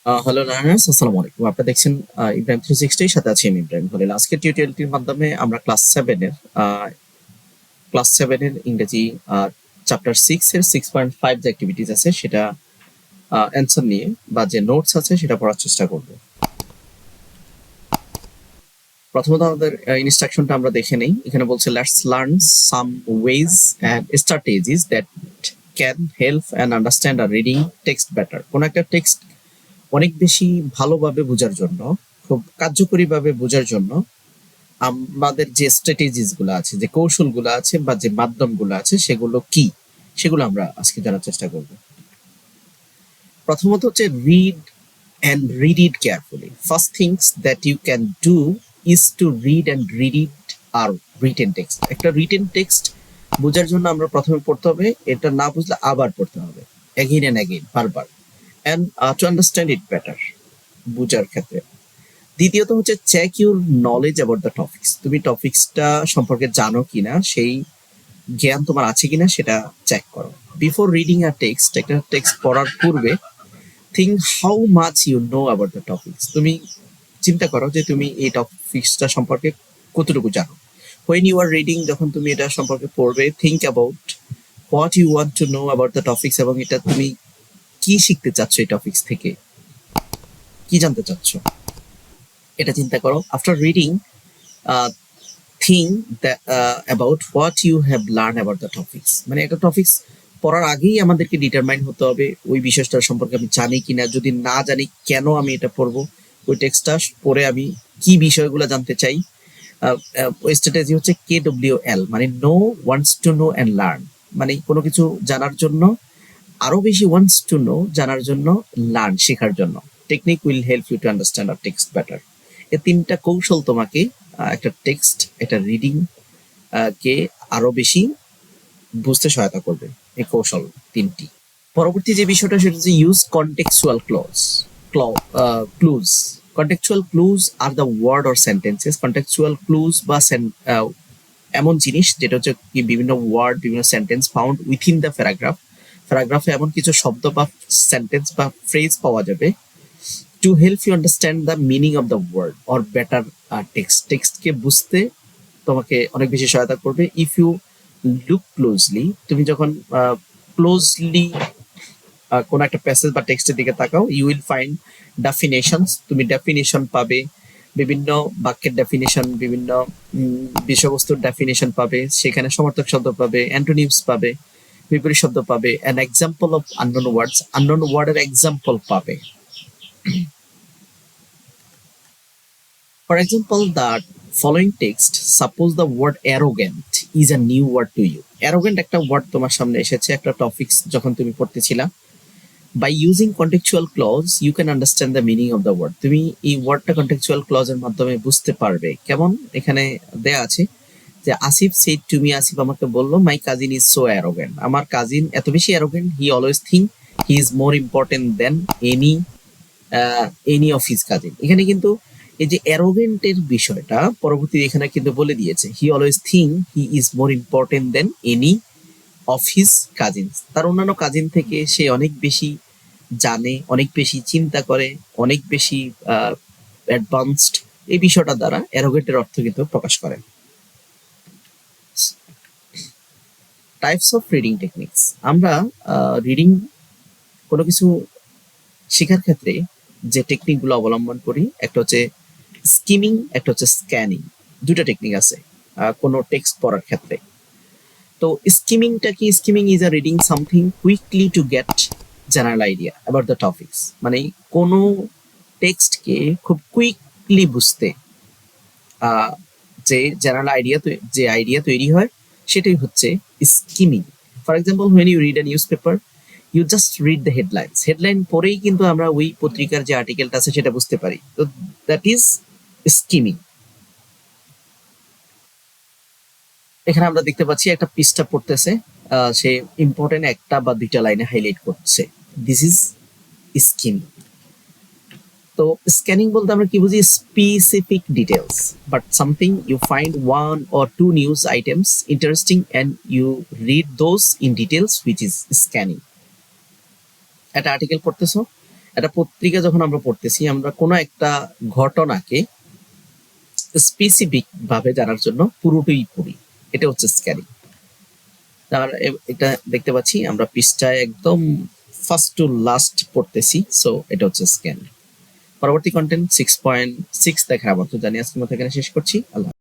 Hello learners, আসসালামু আলাইকুম। আপনারা দেখছেন ইব্রাহিম 360 এর সাথে আছি আমি ইব্রাহিম খলিল। আজকের টিউটোরিয়ালটির মাধ্যমে আমরা ক্লাস 7 এর ইংরেজি চ্যাপ্টার 6 এর 6.5 যে অ্যাক্টিভিটিস আছে সেটা অ্যানসার নিয়ে বা যে নোটস আছে সেটা পড়ার চেষ্টা করব। প্রথমত আমাদের ইনস্ট্রাকশনটা আমরা দেখে নেই। এখানে বলছে let's learn some ways and strategies that can help and understand our reading text better. কোনো একটা টেক্সট অনেক বেশি ভালোভাবে বোঝার জন্য, খুব কার্যকরীভাবে বোঝার জন্য আমাদের যে স্ট্র্যাটেজিস গুলো আছে, যে কৌশলগুলো আছে বা যে মাধ্যমগুলো আছে সেগুলো কি, সেগুলো আমরা আজকে জানার চেষ্টা করব। প্রথমত হচ্ছে read and read it carefully. First things that you can do is to read and read it our written text. একটা রিটেন টেক্সট বোঝার জন্য আমরা প্রথমে পড়তে হবে, এটা না বুঝলে আবার পড়তে হবে, অ্যাগেন অ্যান্ড অ্যাগেন, বারবার, and to understand it better, বোঝার ক্ষেত্রে। দ্বিতীয়ত হচ্ছে check your knowledge about the topics. তুমি টপিক্সটা সম্পর্কে জানো কিনা, সেই জ্ঞান তোমার আছে কিনা সেটা চেক করো। বিফোর রিডিং আ টেক্সট, একটা টেক্সট পড়ার পূর্বে think how much you know about the topics. তুমি চিন্তা করো যে তুমি এই টপিক্সটা সম্পর্কে কতটুকু জানো। হোয়েন ইউ আর রিডিং, যখন তুমি এটা সম্পর্কে পড়বে, think about what you want to know about the topics, এবং এটা তুমি কি শিখতে চাচ্ছ, এই টপিক্স থেকে কি জানতে চাচ্ছ এটা চিন্তা করো। After reading, think about what you have learn about the topics. মানে একটা টপিক্স পড়ার আগেই আমাদেরকে ডিটারমাইন হতে হবে ওই বিষয়টা সম্পর্কে আমি জানি কিনা। যদি না জানি, কেন আমি এটা পড়বো, ওই টেক্সটটা পড়ে আমি কি বিষয়গুলো জানতে চাই। ওই স্ট্র্যাটেজি হচ্ছে KWL, মানে know, wants to know and learn. মানে কোনো কিছু জানার জন্য, আরো বেশি ওয়ান্টস টু নো, জানার জন্য, লার্ন, শেখার জন্য। Technique will help you to understand our text better. এই তিনটা কৌশল তোমাকে একটা টেক্সট, একটা রিডিং কে আরো বেশি বুঝতে সহায়তা করবে, এই কৌশল তিনটি। পরবর্তী যে বিষয়টা সেটা হচ্ছে use contextual clues. Contextual clues আর the word or sentences. Contextual clues বা এমন জিনিস যেটা হচ্ছে কি বিভিন্ন ওয়ার্ড, বিভিন্ন সেন্টেন্স ফাউন্ড উইথিন দ্য প্যারাগ্রাফে এমন কিছু শব্দ বা সেন্টেন্স বা ফ্রেজ পাওয়া যাবে to help you understand the meaning of the word or better টেক্সটকে বুঝতে তোমাকে অনেক বেশি সহায়তা করবে। ইফ ইউ লুক ক্লোজলি, তুমি যখন ক্লোজলি কোনো একটা প্যাসেজ বা টেক্সটের দিকে তাকাও, ইউ উইল ফাইন্ড ডেফিনেশনস। তুমি ডেফিনেশন পাবে, বিভিন্ন বাক্যের ডেফিনেশন, বিভিন্ন বিষয়বস্তুর ডেফিনেশন পাবে, সেখানে সমার্থক শব্দ পাবে, অ্যান্টোনিমস পাবে, বিপরীত শব্দ পাবে, an example of unknown words, unknown ওয়ার্ডের এক্সাম্পল পাবে। For example, the following text, suppose the word arrogant is a new word to you. Arrogant একটা ওয়ার্ড তোমার সামনে এসেছে একটা টপিক্স যখন তুমি পড়তেছিলা। By using contextual clause, you can understand the meaning of the word. তুমি এই ওয়ার্ডটা contextual clause এর মাধ্যমে বুঝতে পারবে। কেমন? এখানে দেয়া আছে যে Asif said to me, Asif আমাকে বলল, my cousin is so arrogant. আমার কাজিন এত বেশি arrogant, he always think he is more important than any of his cousin. এখানে কিন্তু এই যে অ্যারোগেন্টের বিষয়টা পরবর্তী এখানে কিন্তু বলে দিয়েছে, he always think he is more important than any of his cousins. তার অন্যান্য কাজিন থেকে সে অনেক বেশি জানে, অনেক বেশি চিন্তা করে, অনেক বেশি অ্যাডভান্সড। এই বিষয়টা দ্বারা অ্যারোগেন্টের অর্থ কিন্তু প্রকাশ করে। Types of reading techniques. আমরা রিডিং কোনো কিছু শেখার ক্ষেত্রে যে টেকনিকগুলো অবলম্বন করি, একটা হচ্ছে স্কিমিং, একটা হচ্ছে স্ক্যানিং। দুটো টেকনিক আছে কোনো টেক্সট পড়ার ক্ষেত্রে। তো স্কিমিংটা কি? Skimming is a reading something quickly to get general idea about the topics. মানে কোনো টেক্সটকে খুব কুইকলি বুঝতে যে জেনারেল আইডিয়া তৈরি হয়, সেটাই হচ্ছে skimming. For example, when you read a newspaper, you just read the headlines. Headline পরেই কিন্তু আমরা ওই পত্রিকার যে আর্টিকেলটা আছে সেটা বুঝতে পারি। তো দ্যাট ইজ স্কিমিং। এখানে আমরা দেখতে পাচ্ছি একটা পৃষ্ঠা পড়তেছে, সে ইম্পর্টেন্ট একটা বা দুইটা লাইনে হাইলাইট করছে, দিস ইজ স্কিমিং। তো স্ক্যানিং বলতে আমরা কি বুঝি? Specific details, but something you find one or two news items interesting and you read those in details, which is scanning. একটা আর্টিকেল পড়তেছো, একটা পত্রিকা যখন আমরা পড়তেছি, আমরা কোনো একটা ঘটনাকে স্পেসিফিক ভাবে জানার জন্য পুরোটাই পড়ি, এটা হচ্ছে স্ক্যানিং। তার এটা দেখতে পাচ্ছি আমরা পৃষ্ঠায় একদম ফার্স্ট টু লাস্ট পড়তেছি, সো এটা হচ্ছে স্ক্যান। পরবর্তী কন্টেন্ট 6.6 দেখার মতো জানি আজকের মতো এখানে শেষ করছি। আল্লাহ।